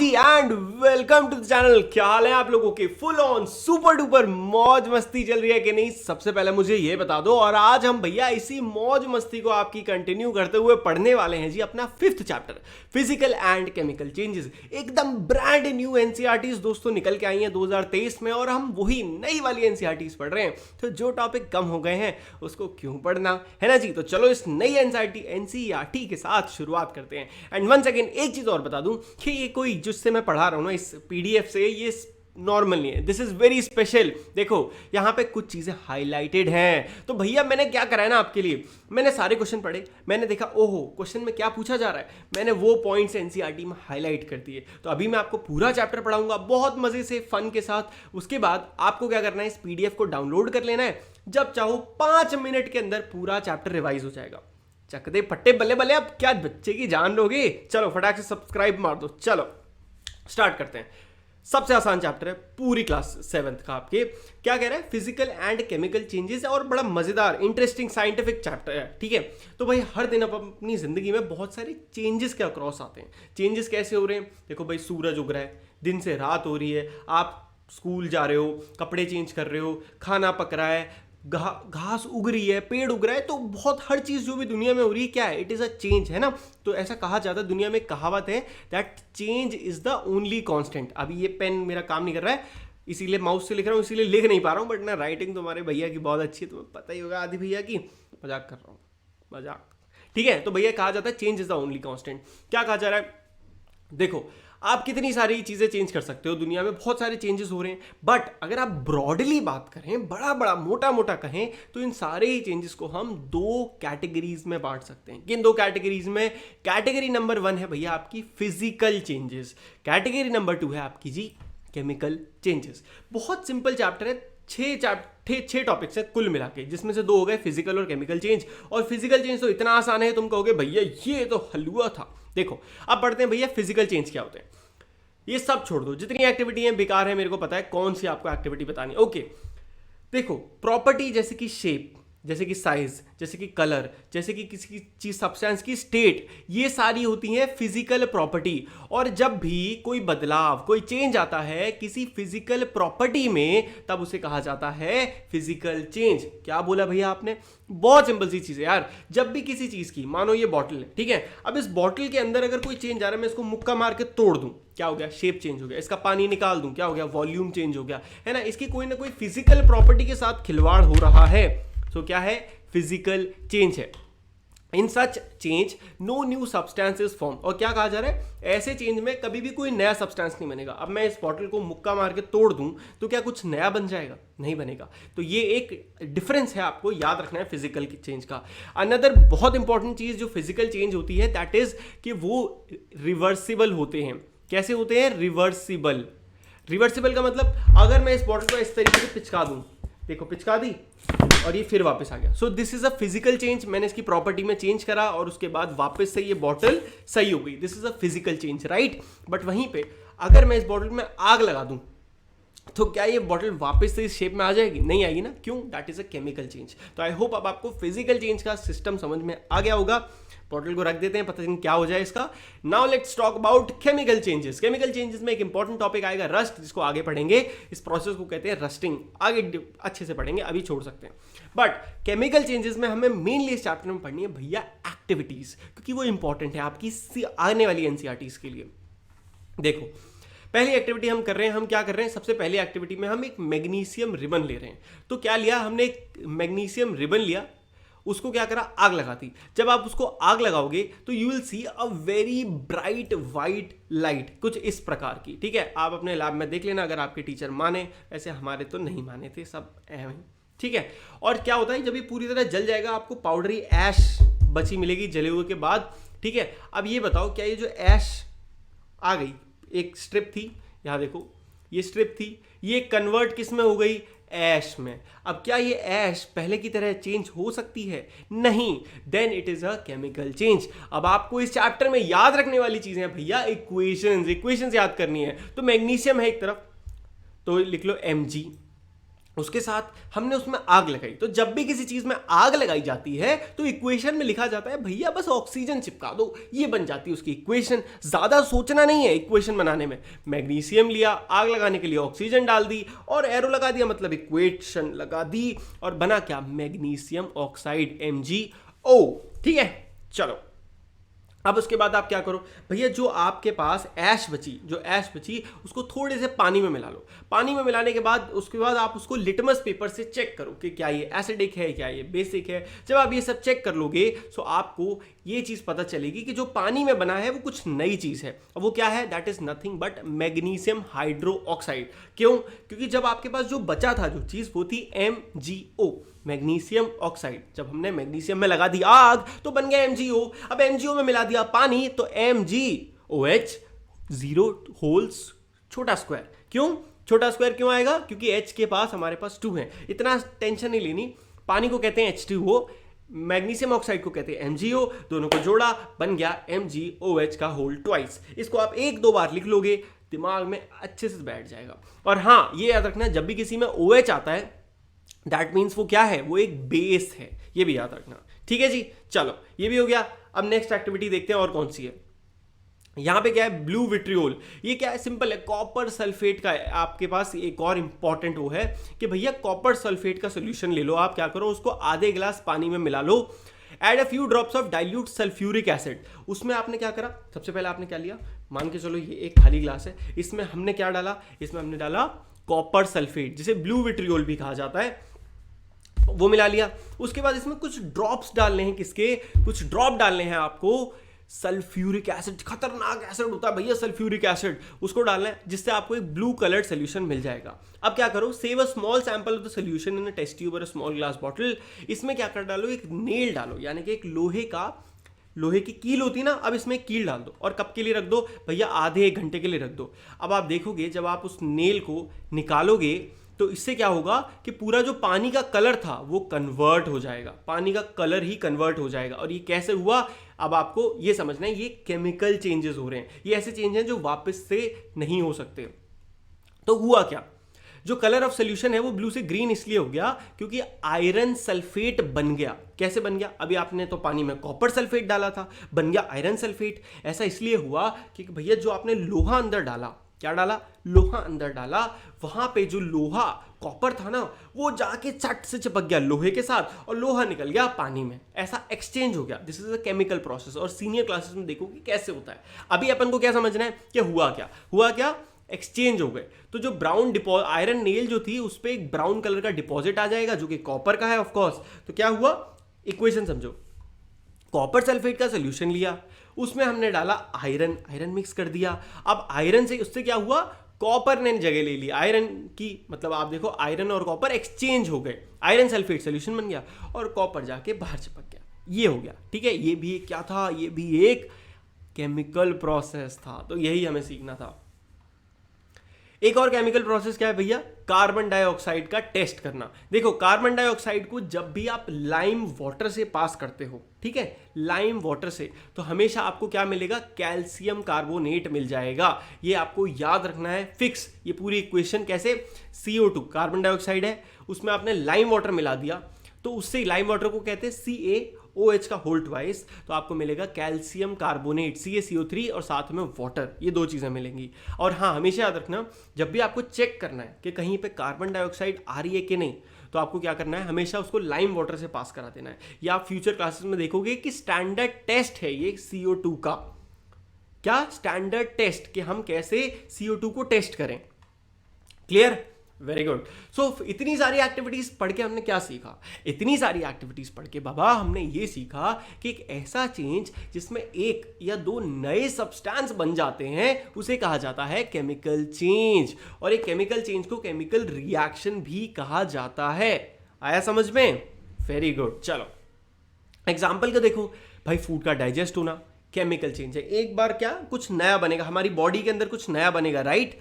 Ji and welcome to the channel. क्या हाल है आप लोगों के? फुल ऑन सुपर डुपर मौज मस्ती चल रही है कि नहीं? सबसे पहले मुझे ये बता दो। और आज हम भैया इसी मौज मस्ती को आपकी कंटिन्यू करते हुए पढ़ने वाले हैं जी अपना 5th chapter physical and chemical changes. एकदम ब्रांड न्यू एनसीईआरटीज दोस्तों निकल के आई हैं 2023 में और हम वही नई वाली एनसीईआरटीज पढ़ रहे हैं। तो जो टॉपिक कम हो गए हैं उसको क्यों पढ़ना, है ना जी? तो चलो इस नई एनसीईआरटी के साथ शुरुआत करते हैं। एंड वन सेकेंड एक चीज और बता दूं कि ये कोई जिससे मैं पढ़ा रहा हूं ना इस पीडीएफ से, ये नॉर्मल नहीं है, दिस इज वेरी स्पेशल। देखो यहाँ पे कुछ चीजें हाईलाइटेड हैं। तो भैया मैंने क्या करा है ना आपके लिए, मैंने सारे क्वेश्चन पढ़े, मैंने देखा ओहो क्वेश्चन में क्या पूछा जा रहा है, मैंने वो पॉइंट्स एनसीईआरटी में हाईलाइट कर दिए। तो अभी मैं आपको पूरा चैप्टर पढ़ाऊंगा बहुत मजे से, फन के साथ। उसके बाद आपको क्या करना है, इस पीडीएफ को डाउनलोड कर लेना है। जब चाहो 5 मिनट के अंदर पूरा चैप्टर रिवाइज हो जाएगा। चक दे फट्टे बल्ले बल्ले, अब क्या बच्चे की जान लोगे? चलो फटाक से सब्सक्राइब मार दो। चलो स्टार्ट करते हैं। सबसे आसान चैप्टर है पूरी क्लास 7th का। आपके क्या कह रहा है, फिजिकल एंड केमिकल चेंजेस, और बड़ा मजेदार इंटरेस्टिंग साइंटिफिक चैप्टर है। ठीक है, तो भाई हर दिन अब अपनी जिंदगी में बहुत सारे चेंजेस के अक्रॉस आते हैं। चेंजेस कैसे हो रहे हैं? देखो भाई, सूरज उग रहा है, दिन से रात हो रही है, आप स्कूल जा रहे हो, कपड़े चेंज कर रहे हो, खाना पक रहा है, घास उग रही है, पेड़ उग रहा है। तो बहुत हर चीज जो भी दुनिया में हो रही है क्या है, इट इज अ चेंज, है ना? तो ऐसा कहा जाता है, दुनिया में कहावत है that change is the only constant. अभी ये पेन मेरा काम नहीं कर रहा है, इसीलिए माउस से लिख रहा हूँ, इसीलिए लिख नहीं पा रहा हूँ, बट ना राइटिंग तुम्हारे भैया की बहुत अच्छी है, तुम्हें पता ही होगा आदि भैया की। मजाक कर रहा हूँ, मजाक। ठीक है, तो भैया कहा जाता है change is the only constant. क्या कहा जा रहा है? देखो आप कितनी सारी चीजें चेंज कर सकते हो, दुनिया में बहुत सारे चेंजेस हो रहे हैं, बट अगर आप ब्रॉडली बात करें, बड़ा बड़ा मोटा मोटा कहें, तो इन सारे ही चेंजेस को हम 2 कैटेगरीज में बांट सकते हैं। किन 2 कैटेगरीज में? कैटेगरी नंबर 1 है भैया आपकी फिजिकल चेंजेस, कैटेगरी नंबर 2 है आपकी जी केमिकल चेंजेस। बहुत सिंपल चैप्टर है, 6 टॉपिक्स है कुल मिला के, जिसमें से 2 हो गए फिजिकल और केमिकल चेंज। और फिजिकल चेंज तो इतना आसान है, तुम कहोगे भैया ये तो हलवा था। देखो अब पढ़ते हैं भैया फिजिकल चेंज क्या होते हैं। ये सब छोड़ दो, जितनी एक्टिविटी है बेकार है, मेरे को पता है कौन सी आपको एक्टिविटी बतानी है। ओके देखो, प्रॉपर्टी जैसे कि शेप, जैसे कि साइज, जैसे कि कलर, जैसे कि किसी चीज सब्सटेंस की स्टेट, ये सारी होती हैं फिजिकल प्रॉपर्टी। और जब भी कोई बदलाव, कोई चेंज आता है किसी फिजिकल प्रॉपर्टी में, तब उसे कहा जाता है फिजिकल चेंज। क्या बोला भैया आपने? बहुत सिंपल सी चीज है यार। जब भी किसी चीज की, मानो ये बॉटल है, ठीक है, अब इस बॉटल के अंदर अगर कोई चेंज आ रहा है, मैं इसको मुक्का मार के तोड़ दूं, क्या हो गया? शेप चेंज हो गया। इसका पानी निकाल दूं, क्या हो गया? वॉल्यूम चेंज हो गया, है ना? इसकी कोई ना कोई फिजिकल प्रॉपर्टी के साथ खिलवाड़ हो रहा है, तो क्या है? फिजिकल चेंज है। In such change no new substance is form. और क्या कहा जा रहा है? ऐसे चेंज में कभी भी कोई नया सब्सटेंस नहीं बनेगा। अब मैं इस बॉटल को मुक्का मार के तोड़ दूं तो क्या कुछ नया बन जाएगा? नहीं बनेगा। तो ये एक डिफरेंस है, आपको याद रखना है फिजिकल चेंज का। अनदर बहुत इंपॉर्टेंट चीज जो फिजिकल चेंज होती है, दैट इज कि वो रिवर्सिबल होते हैं। कैसे होते हैं? रिवर्सिबल। रिवर्सिबल का मतलब, अगर मैं इस बॉटल को इस तरीके से पिचका दूं, देखो पिचका दी और ये फिर वापस आ गया, so this is a physical change. मैंने इसकी प्रॉपर्टी में चेंज करा और उसके बाद वापस से ये बॉटल सही हो गई, this is a physical change, right? But वहीं पे अगर मैं इस बॉटल में आग लगा दूं तो क्या ये बॉटल वापस से इस शेप में आ जाएगी? नहीं आएगी ना। क्यों? That is a chemical change. तो आई होप अब आपको फिजिकल चेंज का सिस्टम समझ में आ गया होगा। बॉटल को रख देते हैं, पता नहीं क्या हो जाए इसका। Now let's talk about chemical changes. Chemical changes में एक इंपॉर्टेंट टॉपिक आएगा रस्ट, जिसको आगे पढ़ेंगे। इस प्रोसेस को कहते हैं रस्टिंग, आगे अच्छे से पढ़ेंगे, अभी छोड़ सकते हैं। बट केमिकल चेंजेस में हमें मेनली इस चैप्टर में पढ़नी है भैया एक्टिविटीज, क्योंकि वो इंपॉर्टेंट है आपकी आने वाली एनसीईआरटीज के लिए। देखो पहली एक्टिविटी हम कर रहे हैं, हम क्या कर रहे हैं? सबसे पहली एक्टिविटी में हम एक मैग्नीशियम रिबन ले रहे हैं। तो क्या लिया हमने? एक मैग्नीशियम रिबन लिया, उसको क्या करा? आग लगाती। जब आप उसको आग लगाओगे तो you will see a very bright white light, कुछ इस प्रकार की। ठीक है, आप अपने लैब में देख लेना अगर आपके टीचर माने, वैसे हमारे तो नहीं माने थे सब ऐਵੇਂ। ठीक है, और क्या होता है जब ये पूरी तरह जल जाएगा, आपको पाउडरी ऐश बची मिलेगी जले हुए के बाद। ठीक है, अब ये बताओ क्या ये जो ऐश आ गई, एक स्ट्रिप थी, यहां देखो ये स्ट्रिप थी, ये कन्वर्ट किस में हो गई? ऐश में। अब क्या ये ऐश पहले की तरह चेंज हो सकती है? नहीं। Then it is a chemical change. अब आपको इस चैप्टर में याद रखने वाली चीजें हैं भैया, इक्वेशंस याद करनी है। तो मैग्नीशियम है एक तरफ, तो लिख लो Mg, उसके साथ हमने उसमें आग लगाई। तो जब भी किसी चीज में आग लगाई जाती है तो इक्वेशन में लिखा जाता है भैया बस ऑक्सीजन चिपका दो, ये बन जाती है उसकी इक्वेशन। ज्यादा सोचना नहीं है इक्वेशन बनाने में। मैग्नीशियम लिया, आग लगाने के लिए ऑक्सीजन डाल दी और एरो लगा दिया, मतलब इक्वेशन लगा दी और बना क्या, मैग्नीशियम ऑक्साइड MgO। ठीक है, चलो अब उसके बाद आप क्या करो भैया, जो आपके पास ऐश बची उसको थोड़े से पानी में मिला लो। पानी में मिलाने के बाद उसके बाद आप उसको लिटमस पेपर से चेक करो कि क्या ये एसिडिक है, क्या ये बेसिक है। जब आप ये सब चेक कर लोगे तो आपको ये चीज पता चलेगी कि जो पानी में बना है वो कुछ नई चीज है। और वो क्या है, that is nothing but magnesium hydroxide. क्यों, क्योंकि जब आपके पास जो बचा था जो चीज वो थी MgO, मैग्नीशियम ऑक्साइड। जब हमने मैग्नीशियम में लगा दी आग तो बन गया MgO। अब MgO में मिला दिया पानी तो MgOH, 0 होल्स छोटा स्क्वायर। क्यों छोटा स्क्वायर क्यों आएगा, क्योंकि H के पास हमारे पास 2 है। इतना टेंशन नहीं लेनी। पानी को कहते हैं H2O, मैग्नीशियम ऑक्साइड को कहते हैं MgO, दोनों को जोड़ा बन गया MgOH का होल ट्वाइस। इसको आप 1-2 बार लिख लोगे, दिमाग में अच्छे से बैठ जाएगा। और हाँ ये याद रखना, जब भी किसी में OH आता है दैट मीन्स वो क्या है, वो एक बेस है, ये भी याद रखना। ठीक है जी, चलो ये भी हो गया। अब नेक्स्ट एक्टिविटी देखते हैं और कौन सी है। यहां पे क्या है, ब्लू विट्रियोल। ये क्या है, सिंपल है, कॉपर सल्फेट का है। आपके पास एक और इंपॉर्टेंट वो है कि भैया कॉपर सल्फेट का सोल्यूशन ले लो। आप क्या करो, उसको आधे गिलास पानी में मिला लो, add a few drops of dilute sulphuric acid. उसमें आपने क्या करा, सबसे पहले आपने क्या लिया, मान के चलो ये एक खाली गिलास है, इसमें हमने क्या डाला, इसमें हमने डाला कॉपर सल्फेट, जिसे ब्लू विट्रियोल भी कहा जाता है, वो मिला लिया। उसके बाद इसमें कुछ ड्रॉप्स डालने हैं, किसके, कुछ ड्रॉप डालने हैं आपको सल्फ्यूरिक एसिड। खतरनाक एसिड होता है भैया सल्फ्यूरिक एसिड, उसको डालना है, जिससे आपको एक ब्लू कलर्ड सोल्यूशन मिल जाएगा। अब क्या करो, save a small sample of the solution in a test tube और अ स्मॉल ग्लास बॉटल। इसमें क्या कर डालो, एक नेल डालो, यानी कि एक लोहे की कील होती है ना, अब इसमें कील डाल दो। और कब के लिए रख दो भैया, आधे 1 घंटे के लिए रख दो। अब आप देखोगे जब आप उस नेल को निकालोगे तो इससे क्या होगा कि पूरा जो पानी का कलर था वो कन्वर्ट हो जाएगा, पानी का कलर ही कन्वर्ट हो जाएगा। और ये कैसे हुआ, अब आपको ये समझना है, ये केमिकल चेंजेस हो रहे हैं, ये ऐसे चेंज हैं जो वापस से नहीं हो सकते। तो हुआ क्या, जो कलर ऑफ सोल्यूशन है वो ब्लू से ग्रीन इसलिए हो गया क्योंकि आयरन सल्फेट बन गया। कैसे बन गया, अभी आपने तो पानी में कॉपर सल्फेट डाला था, बन गया आयरन सल्फेट। ऐसा इसलिए हुआ कि भैया जो आपने लोहा अंदर डाला, क्या डाला, लोहा अंदर डाला, वहां पे जो लोहा कॉपर था ना वो जाके चट से चिपक गया लोहे के साथ और लोहा निकल गया पानी में, ऐसा एक्सचेंज हो गया। This is a chemical process. और सीनियर क्लासेस में देखो कि कैसे होता है। अभी अपन को क्या समझना है कि हुआ क्या, एक्सचेंज हो गए। तो जो ब्राउन आयरन नेल जो थी उस पर एक ब्राउन कलर का डिपॉजिट आ जाएगा जो कि कॉपर का है ऑफकोर्स। तो क्या हुआ, इक्वेशन समझो, कॉपर सल्फेट का सोल्यूशन लिया, उसमें हमने डाला आयरन मिक्स कर दिया। अब आयरन से उससे क्या हुआ, कॉपर ने जगह ले ली आयरन की, मतलब आप देखो आयरन और कॉपर एक्सचेंज हो गए, आयरन सल्फेट सोल्यूशन बन गया और कॉपर जाके बाहर चिपक गया। ये हो गया, ठीक है। ये भी क्या था, ये भी एक केमिकल प्रोसेस था। तो यही हमें सीखना था। एक और केमिकल प्रोसेस क्या है भैया, कार्बन डाइऑक्साइड का टेस्ट करना। देखो कार्बन डाइऑक्साइड को जब भी आप लाइम वाटर से पास करते हो, ठीक है, लाइम वाटर से, तो हमेशा आपको क्या मिलेगा, कैल्शियम कार्बोनेट मिल जाएगा। ये आपको याद रखना है फिक्स। ये पूरी इक्वेशन कैसे, CO2 कार्बन डाइऑक्साइड है, उसमें आपने लाइम वाटर मिला दिया तो उससे लाइम वाटर को कहते हैं CaOH का होल ट्वाइस, तो आपको मिलेगा कैल्शियम कार्बोनेट CaCO3 और साथ में वाटर, ये 2 चीजें मिलेंगी। और हाँ हमेशा याद रखना, जब भी आपको चेक करना है कि कहीं पे कार्बन डाइऑक्साइड आ रही है कि नहीं, तो आपको क्या करना है, हमेशा उसको लाइम वाटर से पास करा देना है। या आप फ्यूचर क्लासेस में देखोगे कि स्टैंडर्ड टेस्ट है ये CO2 का, क्या स्टैंडर्ड टेस्ट, कि हम कैसे CO2 को टेस्ट करें। Clear, very good. सो इतनी सारी एक्टिविटीज पढ़ के हमने क्या सीखा, इतनी सारी एक्टिविटीज पढ़ के बाबा हमने ये सीखा कि एक ऐसा चेंज जिसमें 1 या 2 नए सब्सटेंस बन जाते हैं उसे कहा जाता है केमिकल चेंज। और एक केमिकल चेंज को केमिकल रिएक्शन भी कहा जाता है। आया समझ में, वेरी गुड। चलो एग्जाम्पल का देखो भाई, फूड का डाइजेस्ट होना केमिकल चेंज है। एक बार क्या कुछ नया बनेगा, हमारी बॉडी के अंदर कुछ नया बनेगा, राइट।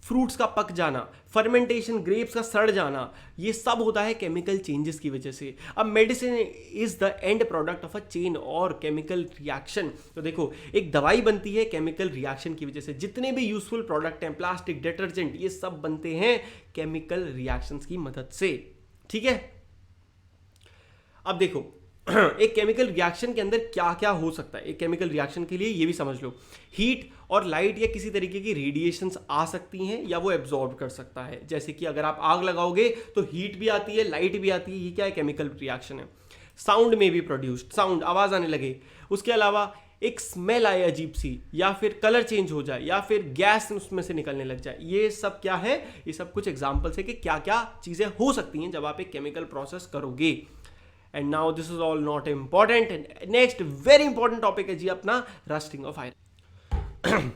फ्रूट्स का पक जाना, फर्मेंटेशन, ग्रेप्स का सड़ जाना, ये सब होता है केमिकल चेंजेस की वजह से। अब medicine is the end product of a chain और केमिकल रिएक्शन। तो देखो, एक दवाई बनती है केमिकल रिएक्शन की वजह से। जितने भी यूजफुल प्रोडक्ट हैं, प्लास्टिक, डिटर्जेंट, ये सब बनते हैं केमिकल रिएक्शंस की मदद से। ठीक है, अब देखो एक केमिकल रिएक्शन के अंदर क्या क्या हो सकता है। एक केमिकल रिएक्शन के लिए ये भी समझ लो, हीट और लाइट या किसी तरीके की रेडिएशंस आ सकती हैं या वो एब्जॉर्ब कर सकता है। जैसे कि अगर आप आग लगाओगे तो हीट भी आती है, लाइट भी आती है। ये क्या है? केमिकल रिएक्शन है। साउंड में भी प्रोड्यूस्ड, साउंड, आवाज आने लगे। उसके अलावा एक स्मेल आए अजीब सी, या फिर कलर चेंज हो जाए, या फिर गैस उसमें से निकलने लग जाए। ये सब क्या है? ये सब कुछ एग्जाम्पल्स है कि क्या क्या चीजें हो सकती हैं जब आप एक केमिकल प्रोसेस करोगे। And now this is all not important. And next very important topic है जी अपना रस्टिंग ऑफ आयरन।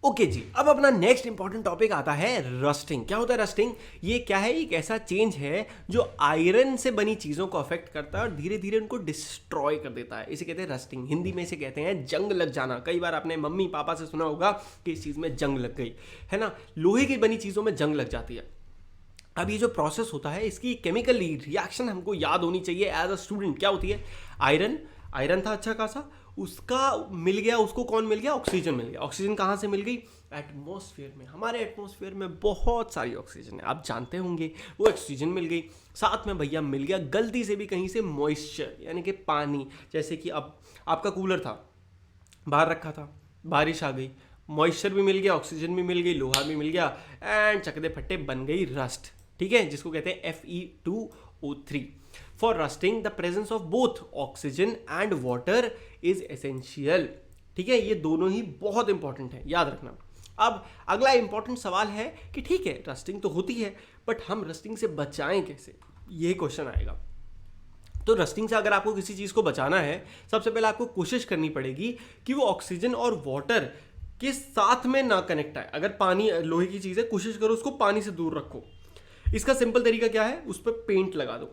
ओके जी, अब अपना नेक्स्ट इंपॉर्टेंट टॉपिक आता है रस्टिंग। क्या होता है रस्टिंग? ये क्या है? एक ऐसा चेंज है जो आयरन से बनी चीजों को अफेक्ट करता है और धीरे धीरे उनको डिस्ट्रॉय कर देता है। इसे कहते हैं रस्टिंग। हिंदी में इसे कहते हैं जंग लग जाना। कई बार आपने मम्मी पापा से सुना होगा कि इस चीज में जंग लग गई है ना। लोहे की बनी चीजों में जंग लग जाती है। अब ये जो प्रोसेस होता है, इसकी केमिकल रिएक्शन हमको याद होनी चाहिए एज अ स्टूडेंट। क्या होती है? आयरन था अच्छा खासा, उसका मिल गया, उसको कौन मिल गया? ऑक्सीजन मिल गया। ऑक्सीजन कहाँ से मिल गई? एटमॉस्फेयर में। हमारे एटमॉस्फेयर में बहुत सारी ऑक्सीजन है, आप जानते होंगे। वो ऑक्सीजन मिल गई, साथ में भैया मिल गया गलती से भी कहीं से मॉइस्चर, यानी कि पानी। जैसे कि अब आपका कूलर था, बाहर रखा था, बारिश आ गई, मॉइस्चर भी मिल गया, ऑक्सीजन भी मिल गई, लोहा भी मिल गया, एंड चकदे फट्टे बन गई रस्ट। ठीक है, जिसको कहते हैं Fe2O3। For rusting the presence of both oxygen and water is essential. ठीक है, ये दोनों ही बहुत इंपॉर्टेंट है, याद रखना। अब अगला इंपॉर्टेंट सवाल है कि ठीक है रस्टिंग तो होती है, बट हम रस्टिंग से बचाएं कैसे? ये क्वेश्चन आएगा। तो रस्टिंग से अगर आपको किसी चीज को बचाना है, सबसे पहले आपको कोशिश करनी पड़ेगी कि वो ऑक्सीजन और वाटर के साथ में ना कनेक्ट आए। अगर पानी लोहे की चीज है, कोशिश करो उसको पानी से दूर रखो। इसका सिंपल तरीका क्या है? उस पर पेंट लगा दो।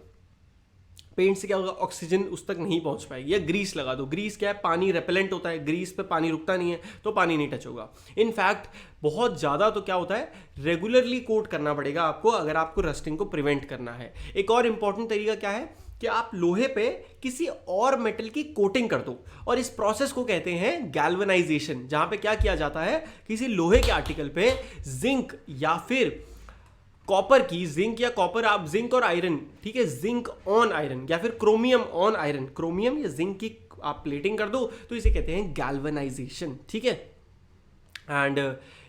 पेंट से क्या होगा? ऑक्सीजन उस तक नहीं पहुंच पाएगी। या ग्रीस लगा दो। ग्रीस क्या है? पानी रेपेलेंट होता है, ग्रीस पे पानी रुकता नहीं है, तो पानी नहीं टच होगा। इनफैक्ट बहुत ज़्यादा तो क्या होता है, रेगुलरली कोट करना पड़ेगा आपको अगर आपको रस्टिंग को प्रिवेंट करना है। एक और इंपॉर्टेंट तरीका क्या है कि आप लोहे पे किसी और मेटल की कोटिंग कर दो, और इस प्रोसेस को कहते हैं गैल्वेनाइजेशन। जहां पे क्या किया जाता है, किसी लोहे के आर्टिकल पे जिंक या फिर कॉपर की, जिंक या कॉपर, आप जिंक और आयरन, ठीक है, जिंक ऑन आयरन या फिर क्रोमियम ऑन आयरन, क्रोमियम या जिंक की आप प्लेटिंग कर दो, तो इसे कहते हैं गैल्वेनाइजेशन। ठीक है, एंड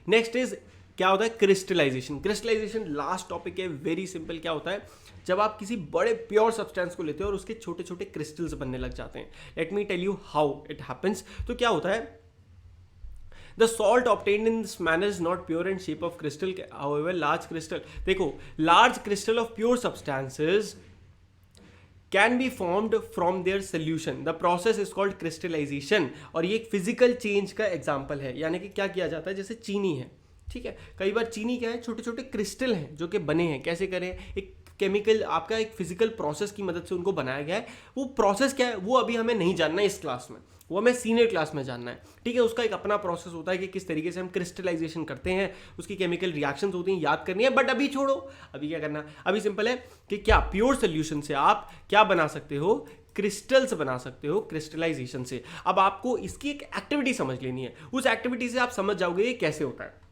नेक्स्ट इज क्या होता है? क्रिस्टलाइजेशन। क्रिस्टलाइजेशन लास्ट टॉपिक है, वेरी सिंपल। क्या होता है? जब आप किसी बड़े प्योर सब्सटेंस को लेते हो और उसके छोटे छोटे क्रिस्टल्स बनने लग जाते हैं। Let me tell you how it happens. तो क्या होता है, The salt obtained in this manner is not pure in shape of crystal. However, large crystal, देखो, large crystal of pure substances can be formed from their solution. The process is called crystallization. और ये एक physical change का example है। यानी कि क्या किया जाता है, जैसे चीनी है, ठीक है, कई बार चीनी क्या है, छोटे छोटे क्रिस्टल हैं जो कि बने हैं। कैसे करें? एक केमिकल, आपका एक फिजिकल प्रोसेस की मदद से उनको बनाया गया है। वो प्रोसेस क्या है वो अभी हमें नहीं जानना है इस क्लास में, वो हमें सीनियर क्लास में जानना है। ठीक है, उसका एक अपना प्रोसेस होता है कि किस तरीके से हम क्रिस्टलाइजेशन करते हैं, उसकी केमिकल रिएक्शंस होती हैं, याद करनी है। बट अभी छोड़ो, अभी क्या करना, अभी सिंपल है कि क्या प्योर सोल्यूशन से आप क्या बना सकते हो, क्रिस्टल्स बना सकते हो क्रिस्टलाइजेशन से। अब आपको इसकी एक एक्टिविटी समझ लेनी है, उस एक्टिविटी से आप समझ जाओगे ये कैसे होता है।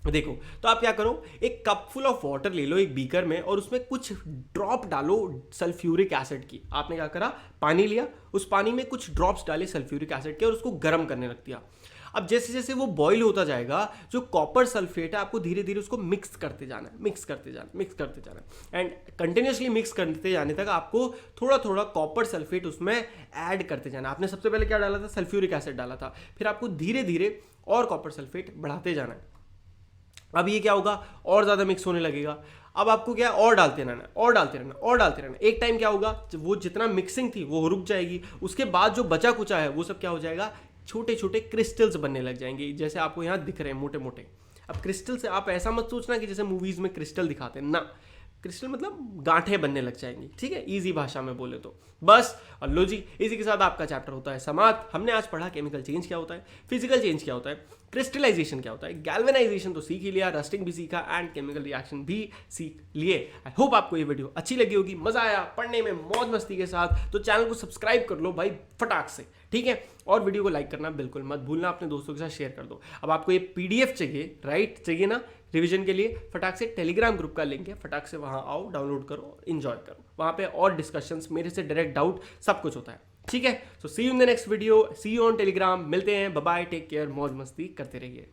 देखो, तो आप क्या करो, एक कप फुल ऑफ वाटर ले लो एक बीकर में, और उसमें कुछ ड्रॉप डालो सल्फ्यूरिक एसिड की। आपने क्या करा, पानी लिया, उस पानी में कुछ ड्रॉप्स डाले सल्फ्यूरिक एसिड के, और उसको गर्म करने रख दिया। अब जैसे जैसे वो बॉईल होता जाएगा, जो कॉपर सल्फेट है, आपको धीरे धीरे उसको मिक्स करते जाना है, मिक्स करते जाना, एंड कंटिन्यूसली मिक्स करते जाने तक आपको थोड़ा थोड़ा कॉपर सल्फेट उसमें ऐड करते जाना। आपने सबसे पहले क्या डाला था, सल्फ्यूरिक एसिड डाला था, फिर आपको धीरे धीरे और कॉपर सल्फेट बढ़ाते जाना है। अब ये क्या होगा, और ज़्यादा मिक्स होने लगेगा। अब आपको क्या, और डालते रहना, और डालते रहना, और डालते रहना। एक टाइम क्या होगा, वो जितना मिक्सिंग थी वो रुक जाएगी, उसके बाद जो बचा कुचा है वो सब क्या हो जाएगा, छोटे छोटे क्रिस्टल्स बनने लग जाएंगे, जैसे आपको यहाँ दिख रहे हैं मोटे मोटे। अब क्रिस्टल से आप ऐसा मत सोचना कि जैसे मूवीज़ में क्रिस्टल दिखाते हैं ना, क्रिस्टल मतलब गांठें बनने लग जाएंगी, ठीक है, इजी भाषा में बोले तो। बस और लो जी, इसी के साथ आपका चैप्टर होता है समाप्त। हमने आज पढ़ा केमिकल चेंज क्या होता है, फिजिकल चेंज क्या होता है, क्रिस्टलाइजेशन क्या होता है, गैल्वेनाइजेशन तो सीख ही लिया, रस्टिंग भी सीखा एंड केमिकल रिएक्शन भी सीख लिए। आई होप आपको ये वीडियो अच्छी लगी होगी, मजा आया पढ़ने में मौज मस्ती के साथ। तो चैनल को सब्सक्राइब कर लो भाई फटाक से, ठीक है, और वीडियो को लाइक करना बिल्कुल मत भूलना, अपने दोस्तों के साथ शेयर कर दो। अब आपको ये पीडीएफ चाहिए, राइट, चाहिए ना रिवीजन के लिए, फटाक से टेलीग्राम ग्रुप का लिंक है, फटाक से वहां आओ, डाउनलोड करो, एंजॉय करो। वहां पे और डिस्कशंस, मेरे से डायरेक्ट डाउट, सब कुछ होता है, ठीक है। So see you in the next video, see you on Telegram, मिलते हैं, बाय बाय, टेक केयर, मौज मस्ती करते रहिए।